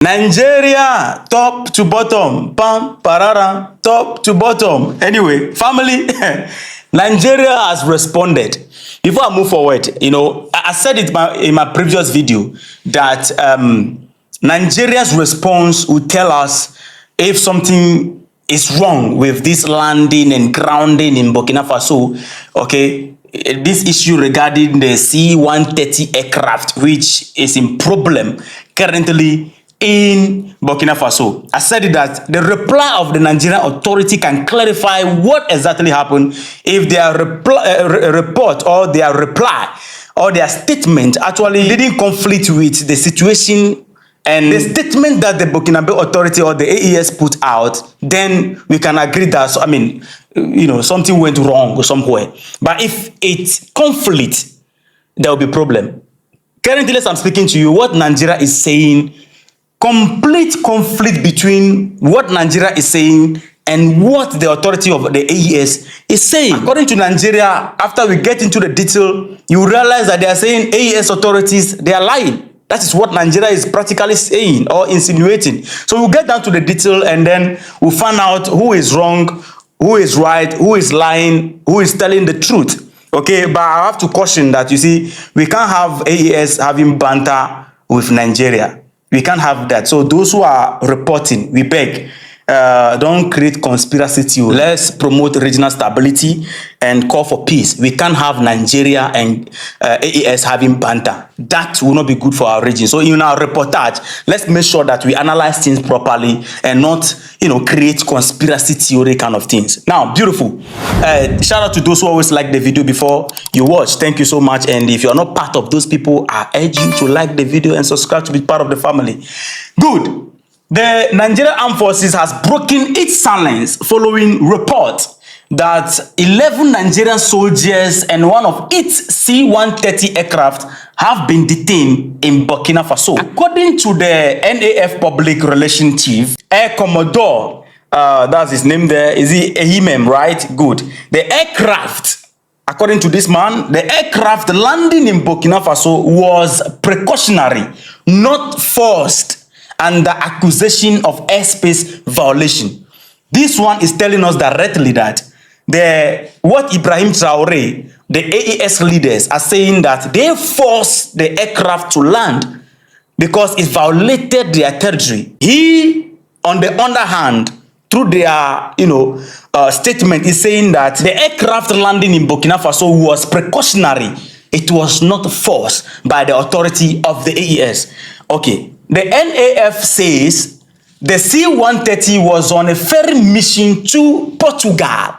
Nigeria, top to bottom, pam, parara, top to bottom. Anyway, family, Nigeria has responded. Before I move forward, I said it in my previous video that Nigeria's response will tell us if something is wrong with this landing and grounding in Burkina Faso. Okay, this issue regarding the C-130 aircraft, which is in problem currently in Burkina Faso. I said it that the reply of the Nigerian authority can clarify what exactly happened if their report or their reply or their statement actually didn't conflict with the situation and the statement that the Burkina Faso authority or the AES put out. Then we can agree that, something went wrong somewhere. But if it conflicts, there will be problem. Currently, as I'm speaking to you, what Nigeria is saying, complete conflict between what Nigeria is saying and what the authority of the AES is saying. According to Nigeria, after we get into the detail, you realize that they are saying AES authorities, they are lying. That is what Nigeria is practically saying or insinuating. So we'll get down to the detail and then we'll find out who is wrong, who is right, who is lying, who is telling the truth. Okay, but I have to caution that, you see, we can't have AES having banter with Nigeria. We can't have that. So those who are reporting, we beg, don't create conspiracy theory. Let's promote regional stability and call for peace. We can't have Nigeria and AES having banter. That will not be good for our region. So in our reportage, let's make sure that we analyze things properly and not, create conspiracy theory kind of things. Now, beautiful. Shout out to those who always like the video before you watch. Thank you so much. And if you're not part of those people, I urge you to like the video and subscribe to be part of the family. Good. The Nigerian Armed Forces has broken its silence following reports that 11 Nigerian soldiers and one of its C-130 aircraft have been detained in Burkina Faso. According to the NAF Public Relations Chief, Air Commodore, that's his name there, is he Ehimem, right? Good. The aircraft, according to this man, the aircraft landing in Burkina Faso was precautionary, not forced, under accusation of airspace violation. This one is telling us directly that what Ibrahim Traore, the AES leaders, are saying that they forced the aircraft to land because it violated their territory. He, on the other hand, through their statement, is saying that the aircraft landing in Burkina Faso was precautionary. It was not forced by the authority of the AES. Okay. The NAF says the C-130 was on a ferry mission to Portugal.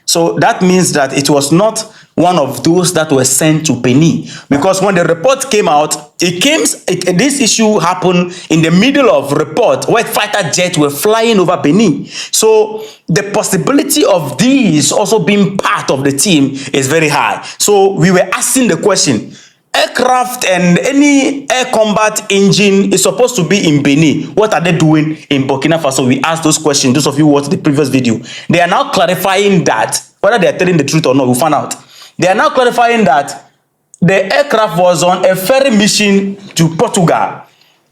So that means that it was not one of those that were sent to Benin. Because when the report came out, this issue happened in the middle of report where fighter jets were flying over Benin. So the possibility of these also being part of the team is very high. So we were asking the question, aircraft and any air combat engine is supposed to be in Benin. What are they doing in Burkina Faso? We asked those questions. Those of you who watched the previous video, they are now clarifying that, whether they are telling the truth or not, we'll find out. They are now clarifying that the aircraft was on a ferry mission to Portugal,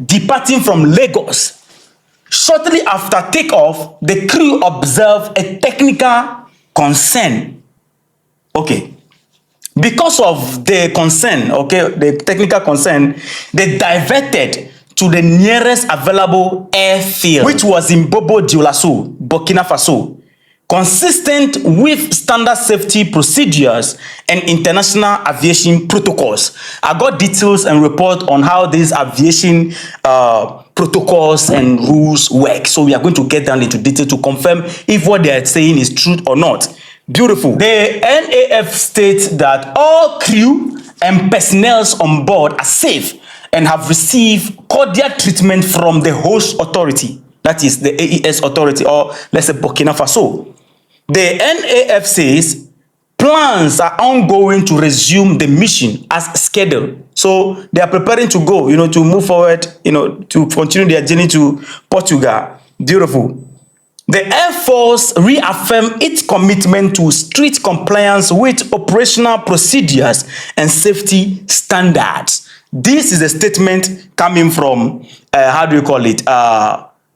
departing from Lagos. Shortly after takeoff, the crew observed a technical concern. Okay. Because of the concern, the technical concern, they diverted to the nearest available airfield, which was in Bobo Dioulasso, Burkina Faso, consistent with standard safety procedures and international aviation protocols. I got details and report on how these aviation protocols and rules work. So we are going to get down into detail to confirm if what they are saying is truth or not. Beautiful. The NAF states that all crew and personnel on board are safe and have received cordial treatment from the host authority, that is the AES authority, or let's say Burkina Faso. The NAF says plans are ongoing to resume the mission as scheduled. So they are preparing to go, to move forward, to continue their journey to Portugal. Beautiful. The Air Force reaffirmed its commitment to strict compliance with operational procedures and safety standards. This is a statement coming from how do you call it,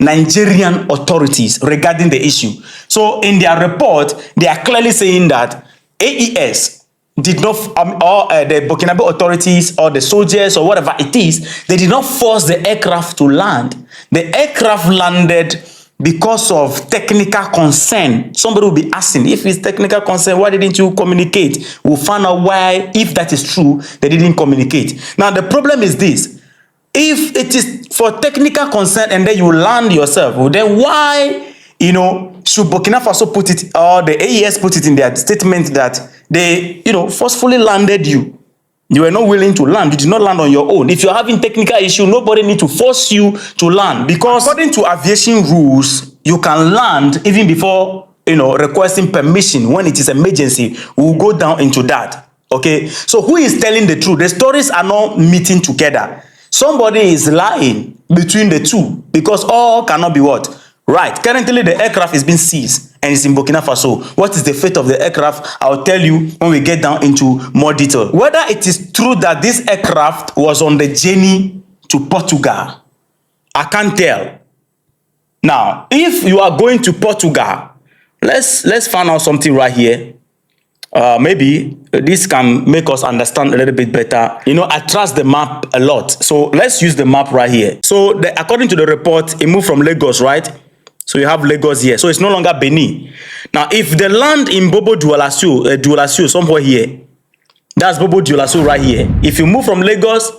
Nigerian authorities regarding the issue. So in their report, they are clearly saying that AES did not, or the Burkinabe authorities or the soldiers or whatever it is, they did not force the aircraft to land. The aircraft landed because of technical concern. Somebody will be asking, if it's technical concern, why didn't you communicate? We'll find out why, if that is true, they didn't communicate. Now, the problem is this. If it is for technical concern and then you land yourself, well, then why, should Burkina Faso put it, or the AES put it in their statement that they, forcefully landed you? You were not willing to land. You did not land on your own. If you're having technical issue, nobody need to force you to land, because according to aviation rules, you can land even before, requesting permission when it is emergency. We'll go down into that. Okay. So who is telling the truth? The stories are not meeting together. Somebody is lying between the two, because all cannot be what? Right. Currently, the aircraft is being seized and it's in Burkina Faso. What is the fate of the aircraft? I'll tell you when we get down into more detail. Whether it is true that this aircraft was on the journey to Portugal, I can't tell. Now, if you are going to Portugal, let's find out something right here. Maybe this can make us understand a little bit better. I trust the map a lot. So let's use the map right here. So according to the report, it moved from Lagos, right? So you have Lagos here. So it's no longer Benin. Now, if they land in Bobo Dioulasso, somewhere here, that's Bobo Dioulasso right here. If you move from Lagos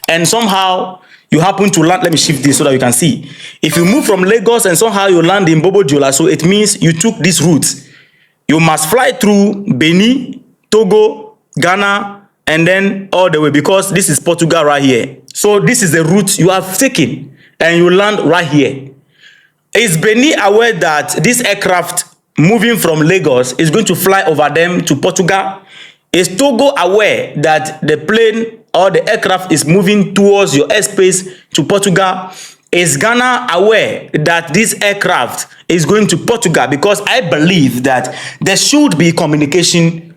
and somehow you happen to land, let me shift this so that you can see. If you move from Lagos and somehow you land in Bobo Dioulasso, it means you took this route. You must fly through Benin, Togo, Ghana, and then all the way, because this is Portugal right here. So this is the route you have taken, and you land right here. Is Benin aware that this aircraft moving from Lagos is going to fly over them to Portugal? Is Togo aware that the plane or the aircraft is moving towards your airspace to Portugal? Is Ghana aware that this aircraft is going to Portugal? Because I believe that there should be communication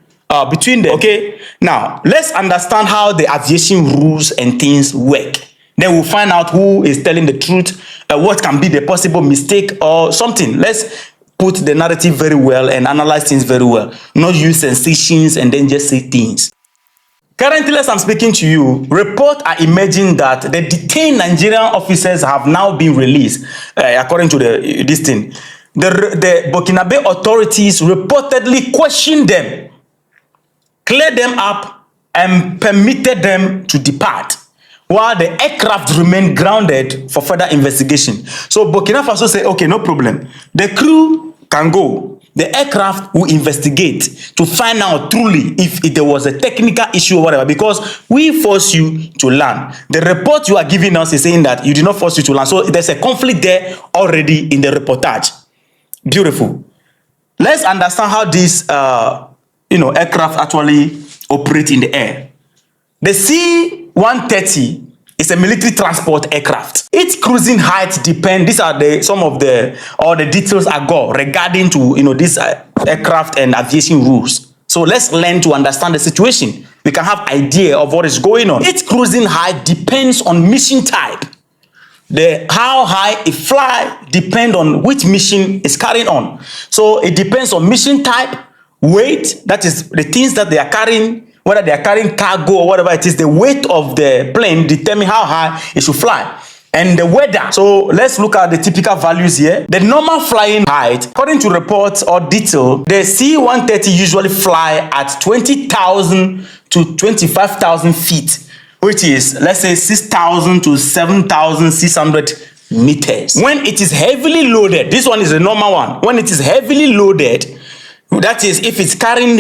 between them. Okay, now let's understand how the aviation rules and things work. Then we'll find out who is telling the truth, what can be the possible mistake or something. Let's put the narrative very well and analyze things very well, not use sensations and then just say things. Currently, as I'm speaking to you, reports are emerging that the detained Nigerian officers have now been released, according to this thing. The Burkinabe authorities reportedly questioned them, cleared them up, and permitted them to depart, while the aircraft remained grounded for further investigation. So Burkina Faso said, okay, no problem. The crew can go. The aircraft will investigate to find out truly if there was a technical issue or whatever, because we force you to land. The report you are giving us is saying that you did not force you to land. So there's a conflict there already in the reportage. Beautiful. Let's understand how this aircraft actually operate in the air. The C-130 is a military transport aircraft. Its cruising height depends. These are all the details I got regarding to this aircraft and aviation rules. So let's learn to understand the situation. We can have idea of what is going on. Its cruising height depends on mission type. How high it fly depends on which mission is carrying on. So it depends on mission type, weight, that is the things that they are carrying. Whether they are carrying cargo or whatever it is, the weight of the plane determine how high it should fly. And the weather. So let's look at the typical values here. The normal flying height, according to reports or detail, the C-130 usually fly at 20,000 to 25,000 feet, which is, let's say, 6,000 to 7,600 meters. When it is heavily loaded, this one is the normal one. When it is heavily loaded, that is, if it's carrying,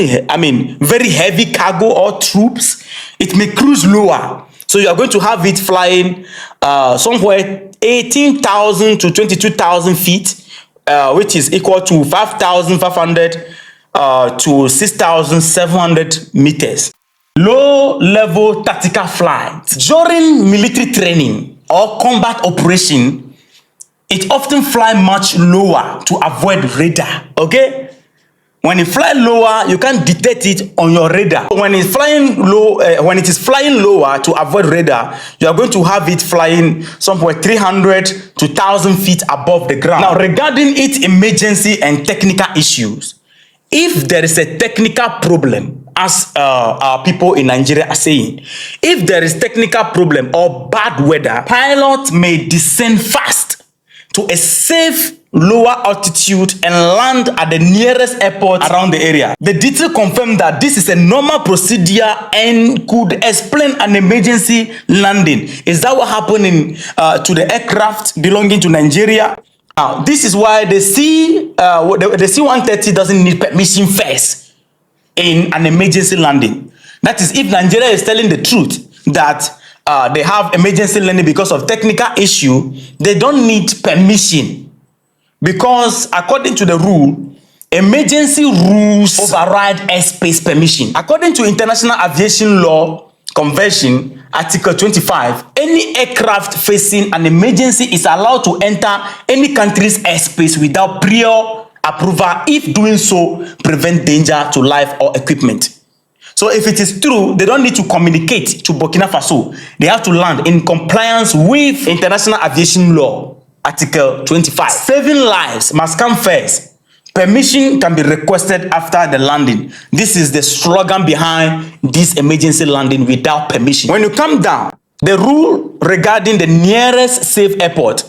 very heavy cargo or troops, it may cruise lower. So you are going to have it flying somewhere 18,000 to 22,000 feet, which is equal to 5,500 to 6,700 meters. Low-level tactical flight. During military training or combat operation, it often flies much lower to avoid radar. Okay? When it fly lower, you can't detect it on your radar. When it's flying low, when it is flying lower to avoid radar, you are going to have it flying somewhere 300 to 1,000 feet above the ground. Now, regarding its emergency and technical issues, if there is a technical problem, as our people in Nigeria are saying, if there is technical problem or bad weather, pilots may descend fast to a safe lower altitude and land at the nearest airport around the area. The detail confirmed that this is a normal procedure and could explain an emergency landing. Is that what happened to the aircraft belonging to Nigeria? Now, this is why the C-130 doesn't need permission first in an emergency landing. That is, if Nigeria is telling the truth that they have emergency landing because of technical issue, they don't need permission. Because according to the rule, emergency rules override airspace permission. According to International Aviation Law Convention, Article 25, any aircraft facing an emergency is allowed to enter any country's airspace without prior approval if doing so prevents danger to life or equipment. So if it is true, they don't need to communicate to Burkina Faso. They have to land in compliance with International Aviation Law. Article 25. Saving lives must come first. Permission can be requested after the landing. This is the slogan behind this emergency landing without permission. When you come down, the rule regarding the nearest safe airport,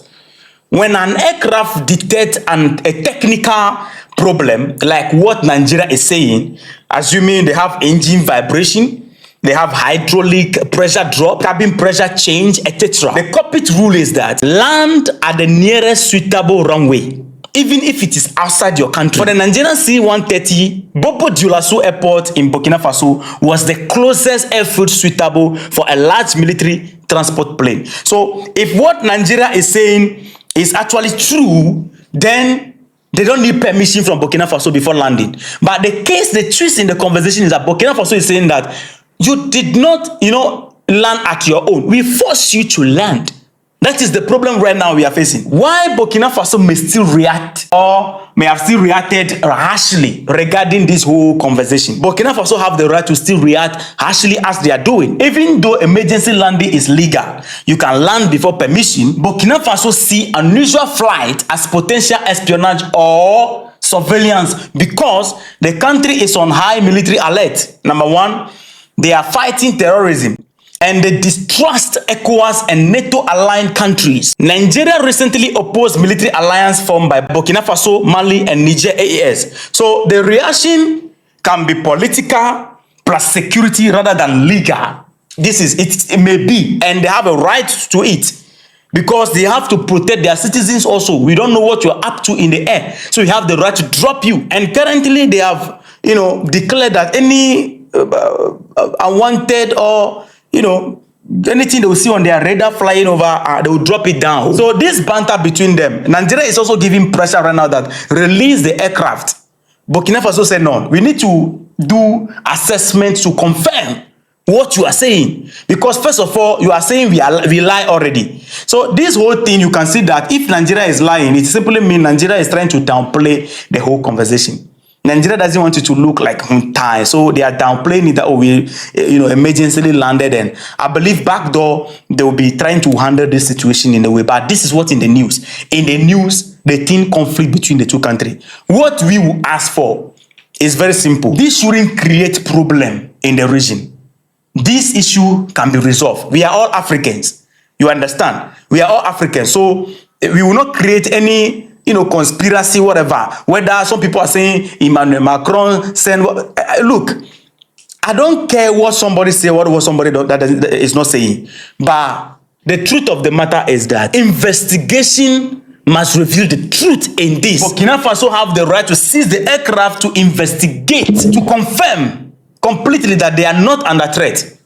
when an aircraft detects a technical problem, like what Nigeria is saying, assuming they have engine vibration, they have hydraulic pressure drop, cabin pressure change, etc. The cockpit rule is that land at the nearest suitable runway, even if it is outside your country. For the Nigerian C-130, Bobo Dioulasso Airport in Burkina Faso was the closest airfield suitable for a large military transport plane. So if what Nigeria is saying is actually true, then they don't need permission from Burkina Faso before landing. But the twist in the conversation is that Burkina Faso is saying that you did not, land at your own. We forced you to land. That is the problem right now we are facing. Why Burkina Faso may still react or may have still reacted harshly regarding this whole conversation. Burkina Faso have the right to still react harshly as they are doing. Even though emergency landing is legal, you can land before permission. Burkina Faso see unusual flight as potential espionage or surveillance because the country is on high military alert. Number one, they are fighting terrorism and they distrust ECOWAS and NATO-aligned countries. Nigeria recently opposed military alliance formed by Burkina Faso, Mali, and Niger AES. So the reaction can be political plus security rather than legal. It may be, and they have a right to it because they have to protect their citizens also. We don't know what you're up to in the air, so you have the right to drop you. And currently they have, declared that any unwanted or anything they will see on their radar flying over, they will drop it down. So this banter between them, Nigeria is also giving pressure right now that release the aircraft. Burkina Faso said no, we need to do assessment to confirm what you are saying, because first of all you are saying we lie already. So this whole thing, you can see that if Nigeria is lying, it simply means Nigeria is trying to downplay the whole conversation. Nigeria doesn't want it to look like Huntai, so they are downplaying it that we emergency landed, and I believe backdoor they will be trying to handle this situation in a way. But this is what in the news. In the news, the thin conflict between the two countries. What we will ask for is very simple. This shouldn't create problem in the region. This issue can be resolved. We are all Africans. You understand? We are all Africans, so we will not create any conspiracy, whatever. Whether some people are saying Emmanuel Macron send. Look, I don't care what somebody say, what somebody that is not saying. But the truth of the matter is that investigation must reveal the truth in this. Burkina Faso have the right to seize the aircraft to investigate, to confirm completely that they are not under threat.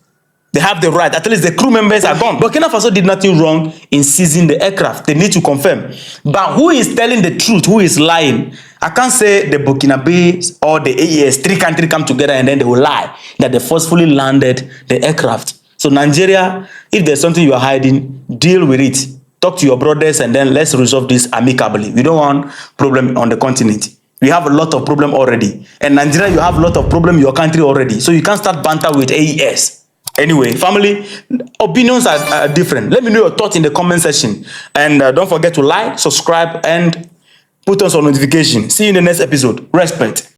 They have the right. At least the crew members are gone. Burkina Faso did nothing wrong in seizing the aircraft. They need to confirm. But who is telling the truth? Who is lying? I can't say the Burkinabés or the AES, three countries come together and then they will lie that they forcefully landed the aircraft. So Nigeria, if there's something you are hiding, deal with it. Talk to your brothers and then let's resolve this amicably. We don't want problem on the continent. You have a lot of problem already. And Nigeria, you have a lot of problem in your country already. So you can't start banter with AES. Anyway, family, opinions are different. Let me know your thoughts in the comment section. And don't forget to like, subscribe, and put on some notification. See you in the next episode. Respect.